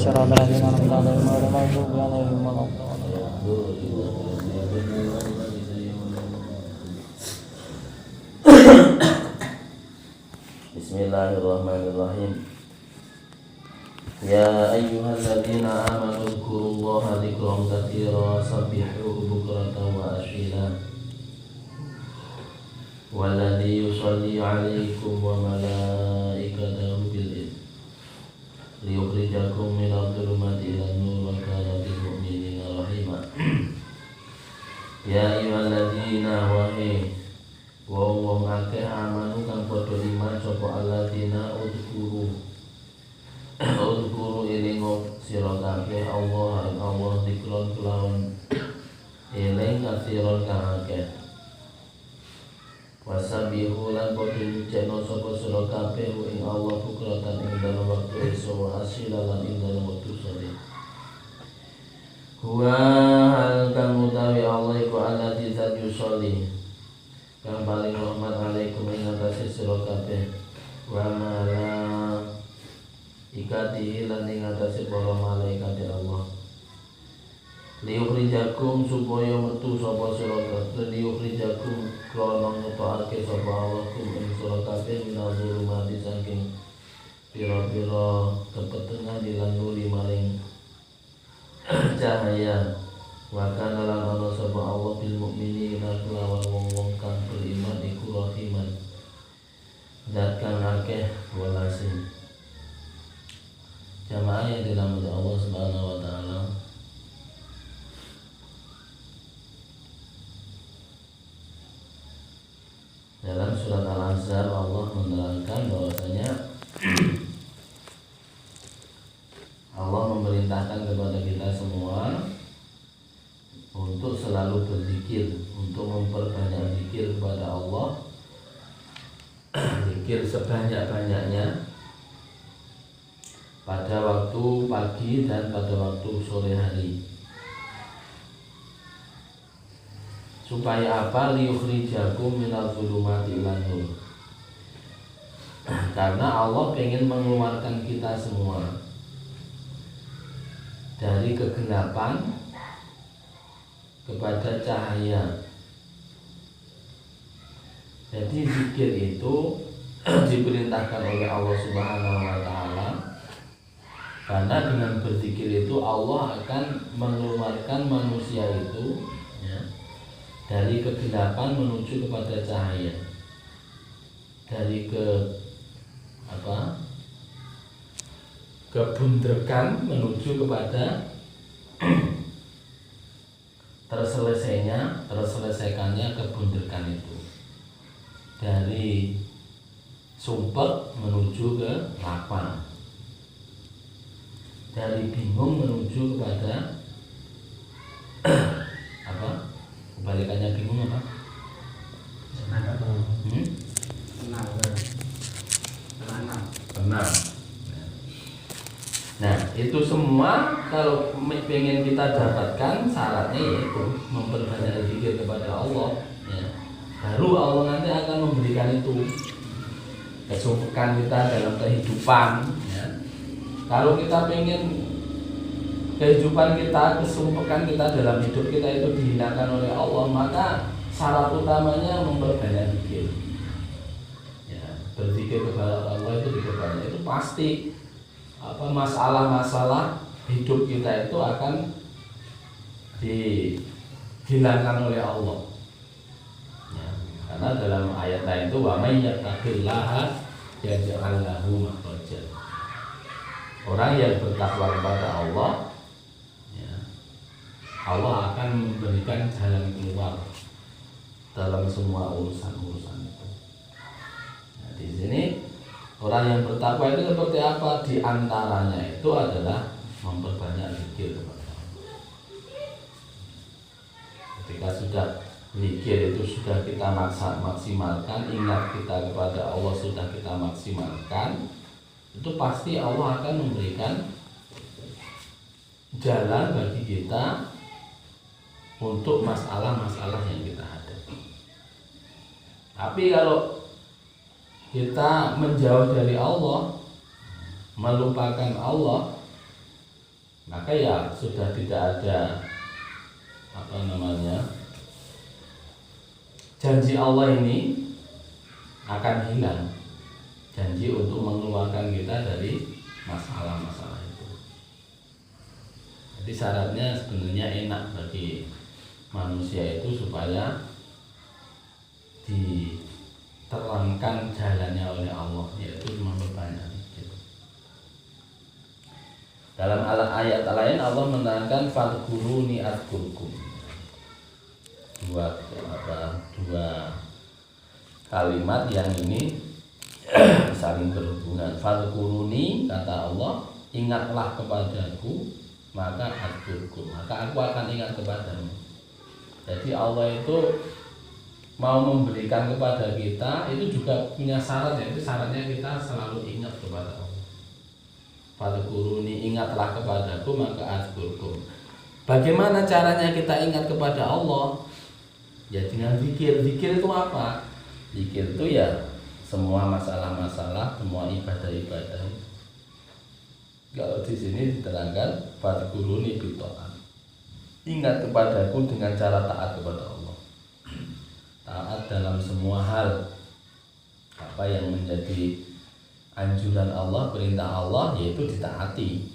الصراط الذين أنعمت عليهم غير المغضوب عليهم ولا الضالين. Bismillahirrahmanirrahim. Ya ayyuhalladzina amanu dzkurullaha dzikran katsiran sabbihuhu bukratan wa asila. Walladzi yusalli 'alaikum wa malaikatahu bil idzni liyukhrijakum minadh dhulumati ilan nur wa kana bil mu'minina rahima. Ya ayyuhalladzina wong akeh amanu kang padha iman sapa alladzina udhkuru eling sira kabeh Allah dzikron kelawan eling kasiron kang akeh. Wasabihu lan padha nyucikno sapa sira kabeh ing Allah bukratan ing dalem wektu esuk wa asila lan ing dalem wektu sore. Wa hal kang utawi Allah iku alladzi zat yusolli kang paling rahmat alaikum ing atase sira kabeh wa malaikatihi lan ing atase para malaikat Allah. Liyukhrijakum supaya metu sapa sira kabeh liyukhrijakum krana ngetokake sapa Allah kum ing sira kabeh minadzulumati saking pira-pira kepetengan lan nuli maring cahaya. Wa kana lan ana sapa Allah bil mukminina kelawan wong-wong kang beriman iku rahiman zat kang akeh welase. Jamaah yang dirahmati Allah Subhanahu wa taala, dalam surat Al-Ahzab Allah menerangkan bahwasanya Allah memerintahkan kepada kita semua untuk selalu berzikir, untuk memperbanyak zikir kepada Allah, zikir sebanyak-banyaknya pada waktu pagi dan pada waktu sore hari. Supaya apa? Liyukhrijakum minadh-dhulumati ilan nur. Karena Allah ingin mengeluarkan kita semua dari kegelapan kepada cahaya. Jadi zikir itu diperintahkan oleh Allah Subhanahu wa taala karena dengan berzikir itu Allah akan mengeluarkan manusia itu dari kegelapan menuju kepada cahaya, dari kebundrekan menuju kepada terselesaikannya kebundrekan itu, dari sumpek menuju ke lapang, dari bingung menuju kepada kebalikannya bingung apa? Tenang. Nah, itu semua kalau pengen kita dapatkan syaratnya yaitu memperbanyak zikir kepada Allah, ya. Baru Allah nanti akan memberikan itu kesumpekan kita dalam kehidupan, ya. Kalau kita pengen kehidupan kita, kesumpekan kita dalam hidup kita itu dihinakan oleh Allah, maka syarat utamanya memperbanyak zikir. Ya, berzikir kepada Allah itu diperbanyak, itu pasti masalah-masalah hidup kita itu akan dihilangkan oleh Allah. Ya, karena dalam ayat lain itu wa may yattaqillaha yaj'al lahu makhraja. Orang yang bertakwa kepada Allah, Allah akan memberikan jalan keluar dalam semua urusan-urusan itu. Nah, di sini orang yang bertakwa itu seperti apa? Di antaranya itu adalah memperbanyak zikir kepada Allah. Ketika sudah zikir itu sudah kita maksimalkan, ingat kita kepada Allah sudah kita maksimalkan, itu pasti Allah akan memberikan jalan bagi kita untuk masalah-masalah yang kita hadapi. Tapi kalau kita menjauh dari Allah, melupakan Allah, maka ya sudah tidak ada janji Allah ini akan hilang, janji untuk mengeluarkan kita dari masalah-masalah itu. Jadi syaratnya sebenarnya enak bagi manusia itu supaya diterangkan jalannya oleh Allah, yaitu memperbanyak zikir. Dalam ayat lain Allah menerangkan fadhkuruni adzkurkum. Dua kalimat yang ini saling berhubungan. Fadhkuruni, kata Allah, ingatlah kepadaku, maka adzkurkum, maka aku akan ingat kepadamu. Jadi Allah itu mau memberikan kepada kita itu juga punya syarat, yaitu syaratnya kita selalu ingat kepada Allah. Fadhkuruni, ingatlah kepadaku, maka adzkurkum. Bagaimana caranya kita ingat kepada Allah? Ya dengan zikir. Zikir itu apa? Zikir itu ya semua masalah-masalah, semua ibadah-ibadah. Kalau di sini diterangkan fadhkuruni bita'at. Ingat kepadaku dengan cara taat kepada Allah. Taat dalam semua hal. Apa yang menjadi anjuran Allah, perintah Allah, yaitu ditaati.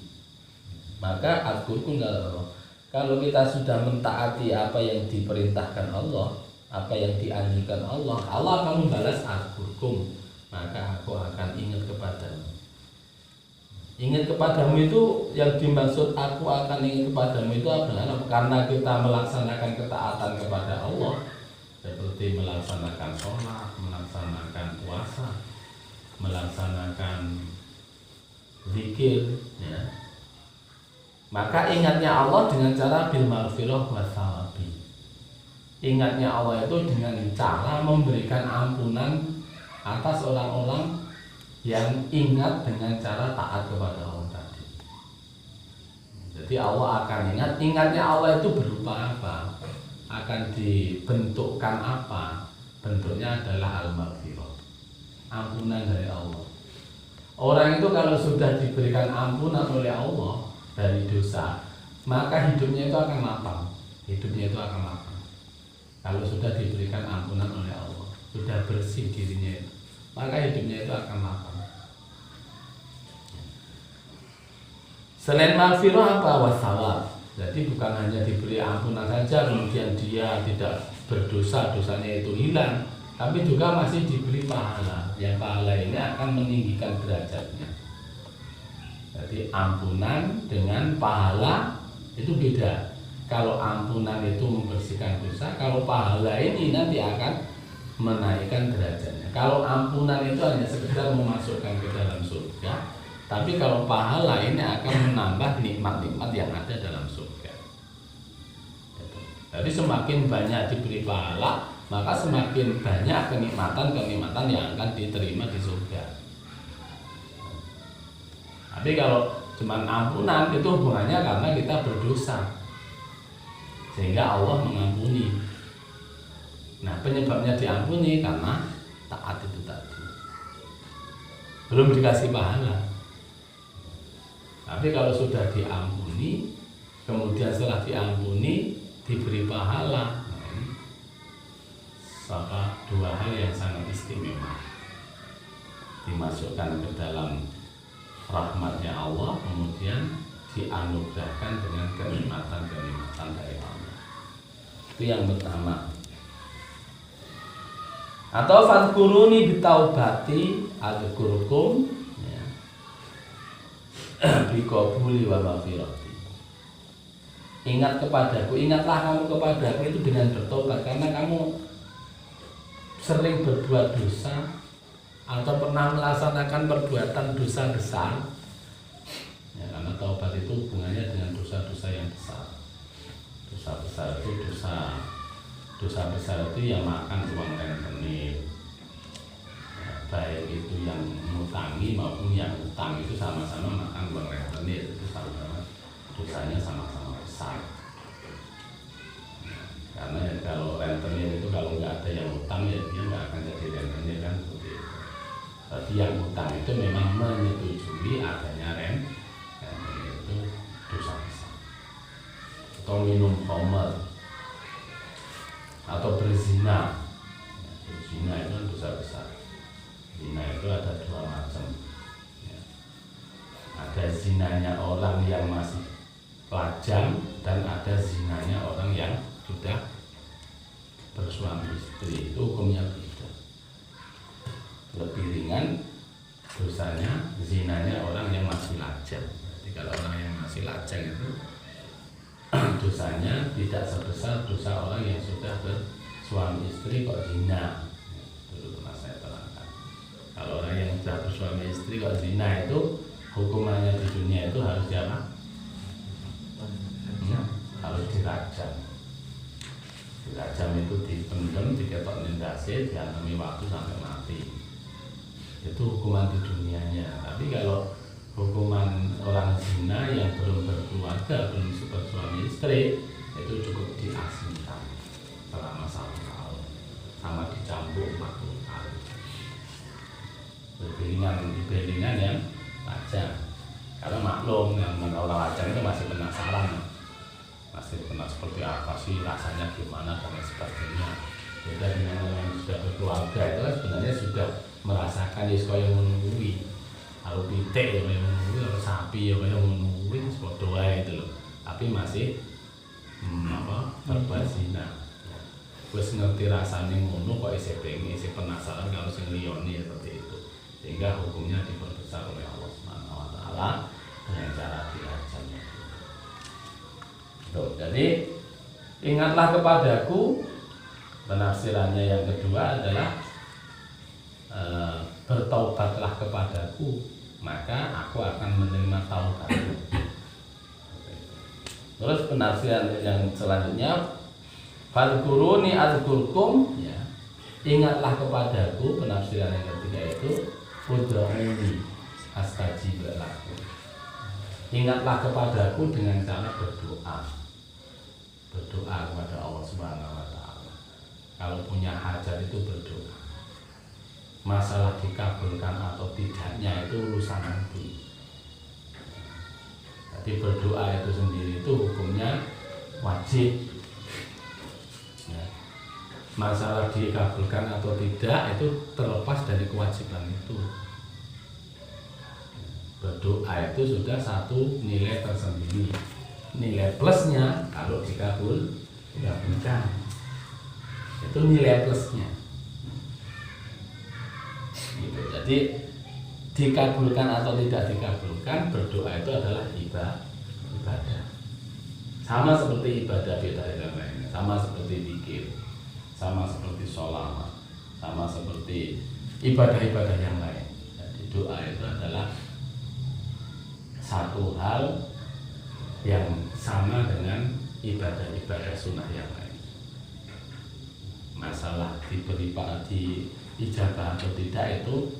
Maka adzkurkum kata Allah. Kalau kita sudah mentaati apa yang diperintahkan Allah, apa yang dianjurkan Allah, Allah akan membalas adzkurkum, maka aku akan ingat kepadamu. Ingat kepadamu itu yang dimaksud aku akan ingat kepadamu itu adalah karena kita melaksanakan ketaatan kepada Allah, seperti melaksanakan sholat, melaksanakan puasa, melaksanakan zikir, ya. Maka ingatnya Allah dengan cara bil maghfirah wa thawabi. Ingatnya Allah itu dengan cara memberikan ampunan atas orang-orang yang ingat dengan cara taat kepada Allah tadi. Jadi Allah akan ingat. Ingatnya Allah itu berupa apa? Akan dibentukkan apa? Bentuknya adalah al-maghfirah, ampunan dari Allah. Orang itu kalau sudah diberikan ampunan oleh Allah dari dosa, maka hidupnya itu akan lapang. Hidupnya itu akan lapang. Kalau sudah diberikan ampunan oleh Allah, sudah bersih dirinya itu, maka hidupnya itu akan lapang. Selain maghfirah apa? Wasawab. Jadi bukan hanya diberi ampunan saja kemudian dia tidak berdosa, dosanya itu hilang, tapi juga masih diberi pahala. Yang pahala ini akan meninggikan derajatnya. Jadi ampunan dengan pahala itu beda. Kalau ampunan itu membersihkan dosa, kalau pahala ini nanti akan menaikkan derajatnya. Kalau ampunan itu hanya sekedar memasukkan ke dalam surga, tapi kalau pahala ini akan menambah nikmat-nikmat yang ada dalam surga. Jadi semakin banyak diberi pahala, maka semakin banyak kenikmatan-kenikmatan yang akan diterima di surga. Tapi kalau cuma ampunan itu hubungannya karena kita berdosa, sehingga Allah mengampuni. Nah penyebabnya diampuni karena taat itu tadi, belum dikasih pahala. Tapi kalau sudah diampuni, kemudian setelah diampuni diberi pahala, nah ini dua hal yang sangat istimewa, dimasukkan ke dalam rahmatnya Allah, kemudian dianugerahkan dengan kenikmatan-kenikmatan dari Allah. Itu yang pertama. Atau fadhkuruni bitaubati adzkurkum, ya. Biqabuli wa maghfirati. Ingat kepadaku, ingatlah kamu kepadaku itu dengan bertobat, karena kamu sering berbuat dosa atau pernah melaksanakan perbuatan dosa besar, ya, karena taubat itu hubungannya dengan dosa-dosa yang besar. Dosa besar itu dosa besar itu yang makan uang rentenir, ya, baik itu yang ngutangi maupun yang utang itu sama-sama makan uang rentenir, itu sama-sama dosanya sama-sama besar. Ya, karena ya, kalau rentenir itu kalau nggak ada yang utang ya dia nggak akan jadi rentenir kan. Berarti yang utang itu memang menyetujui adanya rentenir, itu dosa atau minum khamr atau berzina. Berzina itu kan dosa besar. Zina itu ada dua macam. Ya. Ada zinanya orang yang masih lajang dan ada zinanya orang yang sudah bersuami istri. Itu hukumnya beda. Lebih ringan dosanya zinanya orang yang masih lajang. Jadi kalau orang yang masih lajang itu dosanya tidak sebesar dosa orang yang sudah bersuami istri kok zina. Dulu pernah saya terangkan. Kalau orang yang sudah bersuami istri kok zina itu hukumannya di dunia itu harus diapa? Harus dirajam. Dirajam itu dipendem, diketok nindase, diantemi waktu sampai mati. Itu hukuman di dunianya. Tapi kalau hukuman orang zina yang belum berkeluarga, belum bersuami istri, itu cukup diasingkan selama 1 tahun, sama dicambuk 40 kali. Lebih ringan yang lajang. Karena maklum yang orang lajang itu masih penasaran, masih pernah seperti apa sih rasanya, gimana dan lain sebagainya. Beda dengan orang yang sudah berkeluarga itu kan sebenarnya sudah merasakan yesko yang menunggu. Kalau pitik ya kayak menunggu, kalau sapi ya kayak menunggu, seperti doa itu loh. Tapi masih berbuat zina. Wes ngerti rasanya ngono kok isih pengen, isih penasaran kalau sing liyane seperti itu. Sehingga hukumnya diperbesar oleh Allah Subhanahu wa taala dengan cara dirajamnya. Tuh, jadi ingatlah kepadaku. Penafsirannya yang kedua adalah bertaubatlah kepadaku, maka aku akan menerima taubatmu. Terus penafsiran yang selanjutnya, fadhkuruni azkurkum, ya. Ingatlah kepadaku, penafsiran yang ketiga itu ud'uni astajib lakum. Ingatlah kepadaku dengan cara berdoa. Berdoa kepada Allah Subhanahu wa taala. Kalau punya hajat itu berdoa. Masalah dikabulkan atau tidaknya itu urusan nanti. Jadi berdoa itu sendiri itu hukumnya wajib. Ya. Masalah dikabulkan atau tidak itu terlepas dari kewajiban itu. Berdoa itu sudah satu nilai tersendiri. Nilai plusnya kalau dikabulkan. Itu nilai plusnya. Gitu. Jadi dikabulkan atau tidak dikabulkan, berdoa itu adalah ibadah. Sama seperti ibadah yang lainnya, sama seperti zikir, sama seperti sholawat, sama seperti ibadah-ibadah yang lain. Jadi doa itu adalah satu hal yang sama dengan ibadah-ibadah sunnah yang lain. Masalah diberi di ijabah atau tidak itu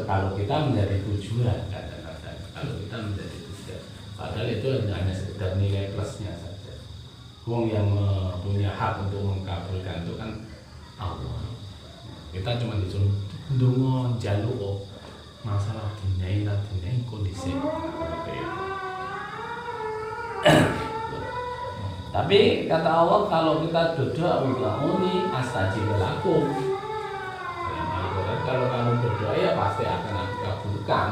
kalau kita menjadi tujuan, kadang-kadang kalau kita menjadi tujuan, padahal itu hanya sekedar nilai plusnya saja. Wong yang punya hak untuk mengabulkan itu kan Allah. Kita cuma disuruh ndonga njaluk masalah dinai kondisi seperti itu. Tapi kata Allah kalau kita berdoa ud'uni astajib lakum. Kalau kamu berdoa ya pasti akan aku kabulkan,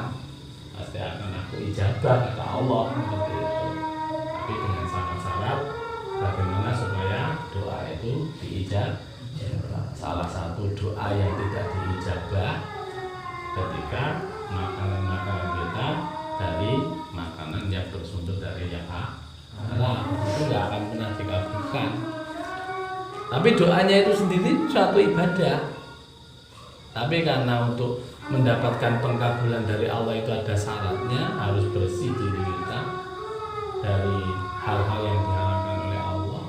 pasti akan aku ijabah kata Allah seperti itu. Tapi dengan syarat-syarat bagaimana supaya doa itu diijabah. Salah satu doa yang tidak diijabah ketika makanan-makanan kita dari makanan yang bersumber dari yang halal, itu nggak akan pernah dikabulkan. Tapi doanya itu sendiri suatu ibadah. Tapi karena untuk mendapatkan pengkabulan dari Allah itu ada syaratnya, harus bersih diri kita dari hal-hal yang diharamkan oleh Allah.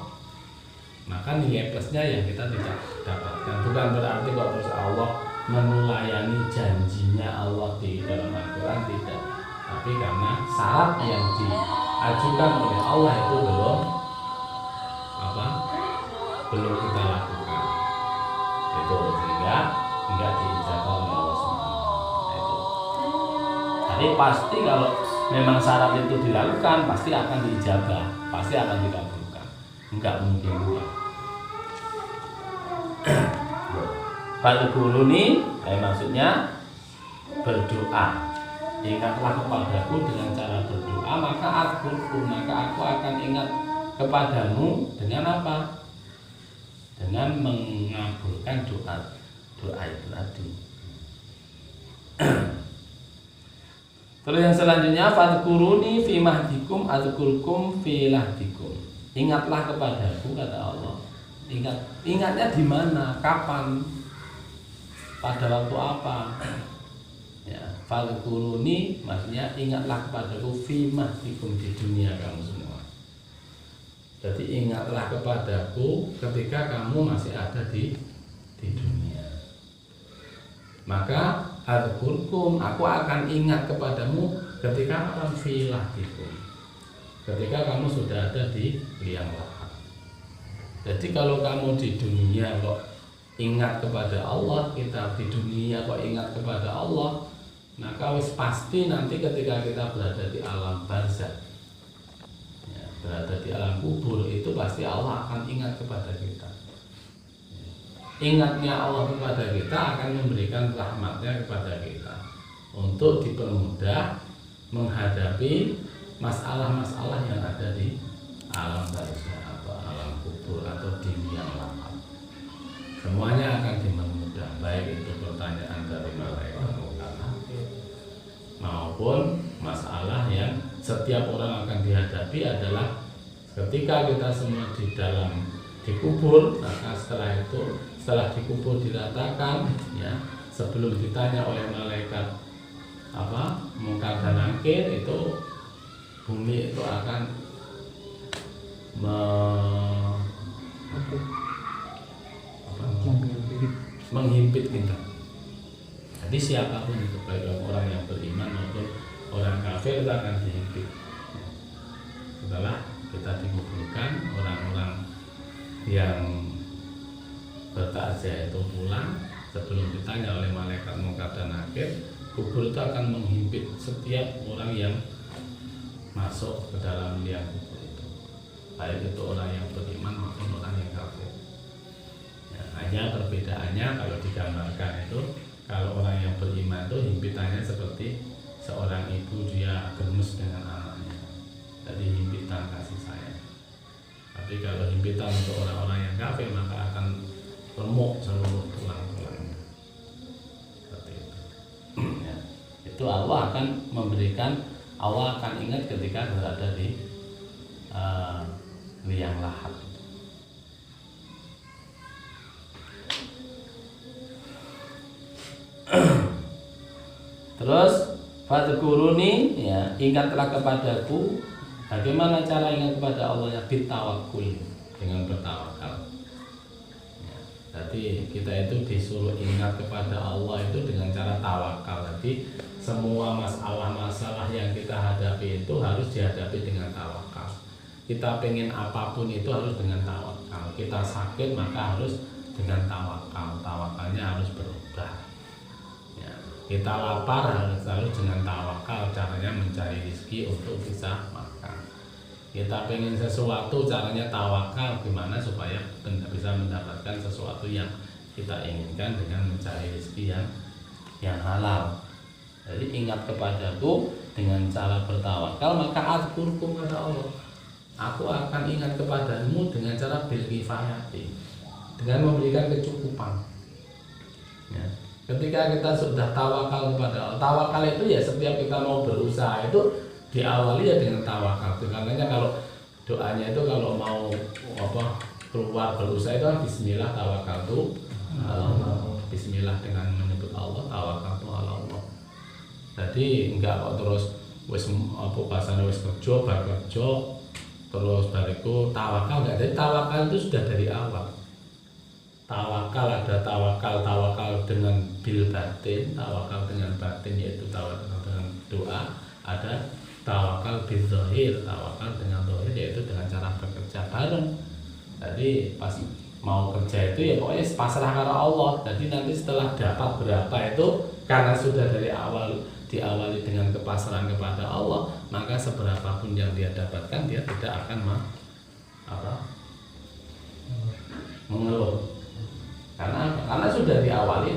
Maka nilai plusnya yang kita tidak dapatkan. Bukan berarti kok terus Allah menulayani janjinya Allah di dalam Al-Quran, tidak. Tapi karena syarat yang diajukan oleh Allah itu belum kita lakukan. Itu sehingga enggak diijabah oleh Allah SWT. Itu. Jadi pasti kalau memang syarat itu dilakukan pasti akan diijabah, pasti akan dikabulkan. Enggak mungkin enggak. Fadkuruni, maksudnya berdoa. Ingatlah kepadaku dengan cara berdoa, maka aku akan ingat kepadamu dengan apa? Dengan mengabulkan doa itu tadi. Terus yang selanjutnya fadkuruni fi mahdikum adzkurkum fi lahdikum. Ingatlah kepadaku kata Allah. Ingatnya di mana? Kapan? Pada waktu apa? Ya, fadkuruni maksudnya ingatlah kepadaku fi mahdikum di dunia kamu semua. Jadi ingatlah kepadaku ketika kamu masih ada di dunia. Maka adzkurkum, aku akan ingat kepadamu ketika akan filahdikum, ketika kamu sudah ada di liang lahat. Jadi kalau kamu di dunia kok ingat kepada Allah, kita di dunia kok ingat kepada Allah, maka wis pasti nanti ketika kita berada di alam barzakh, ya, berada di alam kubur, itu pasti Allah akan ingat kepada kita. Ingatnya Allah kepada kita akan memberikan rahmatnya kepada kita untuk dipermudah menghadapi masalah-masalah yang ada di alam barzakh atau alam kubur atau di liang lahat. Semuanya akan dipermudah, baik itu pertanyaan dari malaikat maupun masalah yang setiap orang akan dihadapi adalah ketika kita semua dikubur, maka setelah dikubur diratakan, ya, sebelum ditanya oleh malaikat Munkar dan Nakir, itu bumi itu akan menghimpit kita. Jadi siapapun itu, baik orang yang beriman maupun orang kafir, itu akan dihimpit. Setelah kita dikuburkan, orang-orang yang bertakziah itu pulang, sebelum ditanya oleh malaikat Munkar dan Nakir, kubur itu akan menghimpit setiap orang yang masuk ke dalam liang kubur itu, baik itu orang yang beriman maupun orang yang kafir. Ya, hanya perbedaannya kalau digambarkan itu, kalau orang yang beriman itu himpitannya seperti seorang ibu, dia gemes dengan anaknya, jadi himpitan kasih sayang. Tapi kalau himpitan untuk orang-orang yang kafir, maka akan remuk seluruh tulang-tulangnya. Seperti itu. Ya. Itu Allah akan memberikan, Allah akan ingat ketika berada di liang lahat. Terus fadkuruni, ya, ingatlah kepadaku. Bagaimana cara ingat kepada Allah? Ya, bitawakul, dengan bertawakal. Ya, jadi kita itu disuruh ingat kepada Allah itu dengan cara tawakal. Jadi semua masalah-masalah yang kita hadapi itu harus dihadapi dengan tawakal. Kita pengen apapun itu harus dengan tawakal. Kita sakit maka harus dengan tawakal. Tawakalnya harus berubah. Ya, kita lapar harus dengan tawakal. Caranya mencari rezeki untuk bisa makan. Kita pengen sesuatu, caranya tawakal, gimana supaya bisa mendapatkan sesuatu yang kita inginkan dengan mencari rezeki yang halal. Jadi ingat kepadaku dengan cara bertawakal, maka adzkurkum kata Allah. Aku akan ingat kepadamu dengan cara bil kifayati, dengan memberikan kecukupan. Ya. Ketika kita sudah tawakal kepada Allah, tawakal itu ya setiap kita mau berusaha itu diawali ya dengan tawakal. Karena kalau doanya itu kalau mau keluar berusaha itu kan bismillah tawakkaltu Allah. Bismillah dengan menyebut Allah, tawakkaltu ala Allah. Jadi enggak kok terus wis bahasane wis kerja bar kerja terus bariku tawakal, enggak. Jadi tawakal itu sudah dari awal. Tawakal ada tawakal dengan bil batin, tawakal dengan batin yaitu tawakal dengan doa. Ada tawakal bil zahir, tawakal dengan zahir yaitu dengan cara bekerja bareng. Jadi pas mau kerja itu ya pokoknya pasrah karena Allah. Jadi nanti setelah dapat berapa itu karena sudah dari awal diawali dengan kepasrahan kepada Allah, maka seberapapun yang dia dapatkan dia tidak akan mengeluh. Karena sudah diawali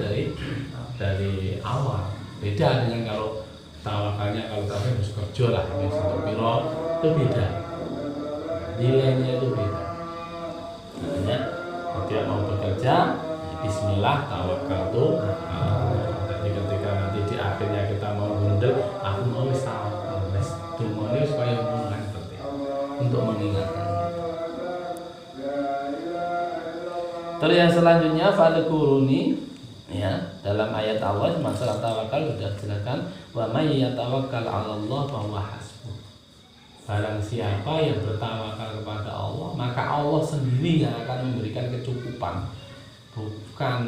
dari awal. Beda dengan kalau tawakalnya, kalau tadi harus kerja lah, untuk piro itu beda, nilainya itu beda. Makanya kalau dia mau bekerja, bismillah tawakal tuh. Jadi ketika nanti di akhirnya kita mau ngundel, aku mau wis tawakal, wis dumone supaya hubungan seperti itu, untuk mengingatkan. Terus yang selanjutnya fadkuruni, ya, dalam ayat Allah masalah tawakal sudah dijelaskan, wa may yatawakkal 'ala Allah fa huwa hasbuh. Barang siapa yang bertawakal kepada Allah, maka Allah sendiri yang akan memberikan kecukupan, bukan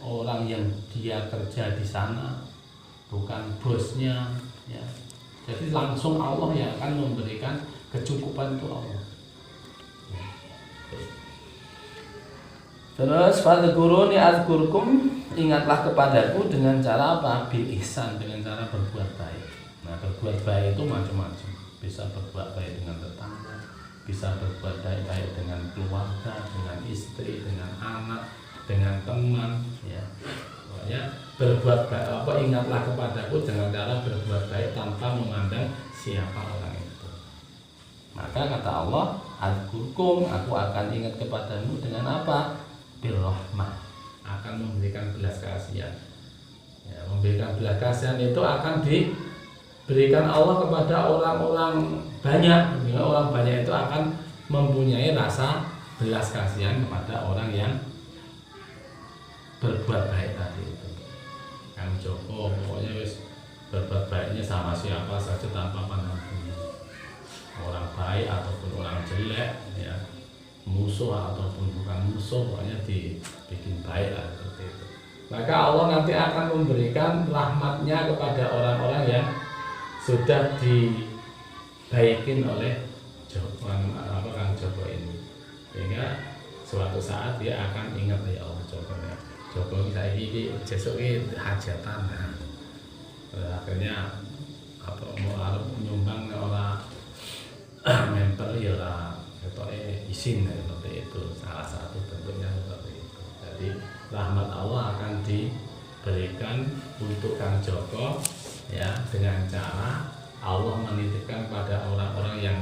orang yang dia kerja di sana, bukan bosnya, ya. Jadi langsung Allah yang akan memberikan kecukupan itu Allah. Terus fadkuruni azkurkum, ingatlah kepadaku dengan cara apa? Bil ihsan, dengan cara berbuat baik. Nah, berbuat baik itu macam-macam. Bisa berbuat baik dengan tetangga, bisa berbuat baik dengan keluarga, dengan istri, dengan anak, dengan teman, ya. Pokoknya berbuat baik, ingatlah kepadaku dengan cara berbuat baik tanpa memandang siapa orang itu. Maka kata Allah, azkurkum, aku akan ingat kepadamu dengan apa? Birrahmah, akan memberikan belas kasihan. Ya, memberikan belas kasihan itu akan diberikan Allah kepada orang-orang banyak. Orang banyak itu akan mempunyai rasa belas kasihan kepada orang yang berbuat baik tadi itu. Kang Joko pokoknya wis berbuat baiknya sama siapa saja tanpa pandang bulu. Orang baik ataupun orang jelek, ya, musuh ataupun bukan musuh, pokoknya dibikin baik lah seperti itu. Maka Allah nanti akan memberikan rahmatnya kepada orang-orang yang sudah dibaikin oleh Kang Joko ini, sehingga suatu saat dia akan ingat, ya Allah, Joko saya ini besok ini hajatan, nah. Akhirnya mau nyumbang orang member ya lah, izin seperti itu, salah satu bentuknya seperti itu. Jadi rahmat Allah akan diberikan untuk Kang Joko, ya, dengan cara Allah menitipkan pada orang-orang yang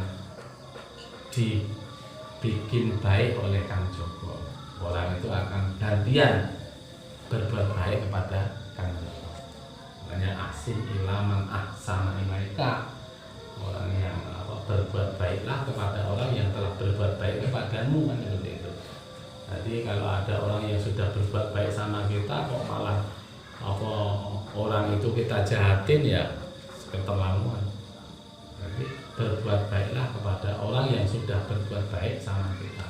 dibikin baik oleh Kang Joko. Orang itu akan gantian berbuat baik kepada Kang Joko. Makanya asin ilaman ahsana ilaika, orang yang berbuat baiklah kepada orang yang telah berbuat baik kepadamu, kan seperti itu. Jadi kalau ada orang yang sudah berbuat baik sama kita kok malah orang itu kita jahatin, ya keterlaluan. Jadi berbuat baiklah kepada orang yang sudah berbuat baik sama kita.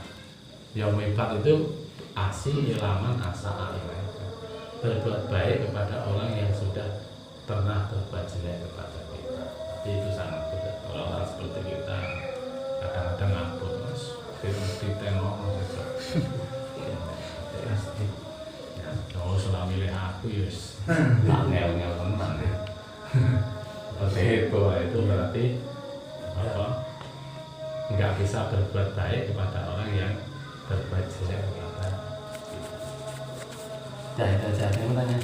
Yang hebat itu asin ilaman ahsana ilaika, berbuat baik kepada orang yang sudah pernah berbuat jelek kepada kita. Jadi itu sangat mudah. Orang-orang seperti kita kadang-kadang ngabur, mas, di tenor, gitu. Ya, kalau sudah milih aku, yus, tak ngel-ngel teman, ya. Seperti itu berarti apa? Nggak bisa berbuat baik kepada orang yang berbuat jelek kepada kita. Itu aja, saya mau tanya.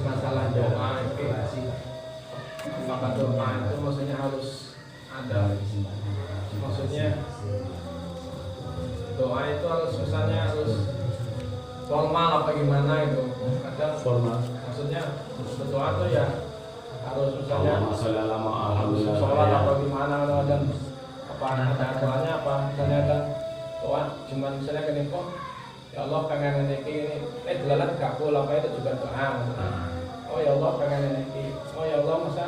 Masalah doa itu, maka doa itu maksudnya harus ada, maksudnya doa itu harus misalnya harus formal apa gimana itu, kadang Formal. maksudnya berdoa tuh ya harus misalnya Allahumma sholat apa gimana, dan apa ada aturannya apa, misalnya ada doa cuman misalnya gini kok, ya Allah pengen ini delalat kabul apa itu juga doa. Oh ya Allah pengen ini, oh ya Allah masa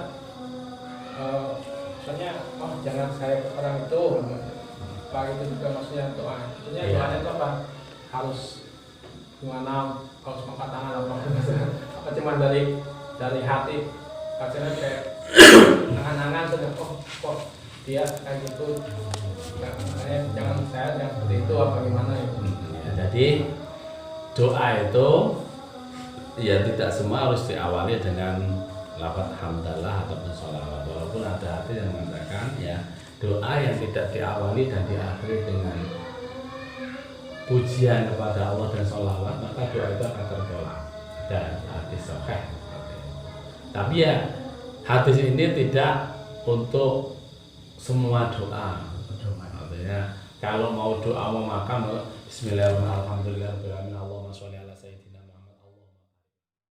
misalnya oh jangan saya ke orang itu, apa itu juga maksudnya doa. Maksudnya doanya itu apa, harus gimana, harus mengangkat tangan apa cuma dari hati, maksudnya kayak angan-angan sudah kok dia kayak gitu. Nah, makanya jangan saya yang seperti itu apa gimana ya. Ya, jadi doa itu ya tidak semua harus diawali dengan lafaz hamdalah ataupun sholawat. Walaupun ada hadis yang mengatakan ya doa yang tidak diawali dan diakhiri dengan pujian kepada Allah dan sholawat, maka doa itu akan tertolak. Dan hadis sahih. Tapi ya hadis ini tidak untuk semua doa. Artinya kalau mau doa mau makan, Bismillahirrahmanirrahim, Allahumma sholli ala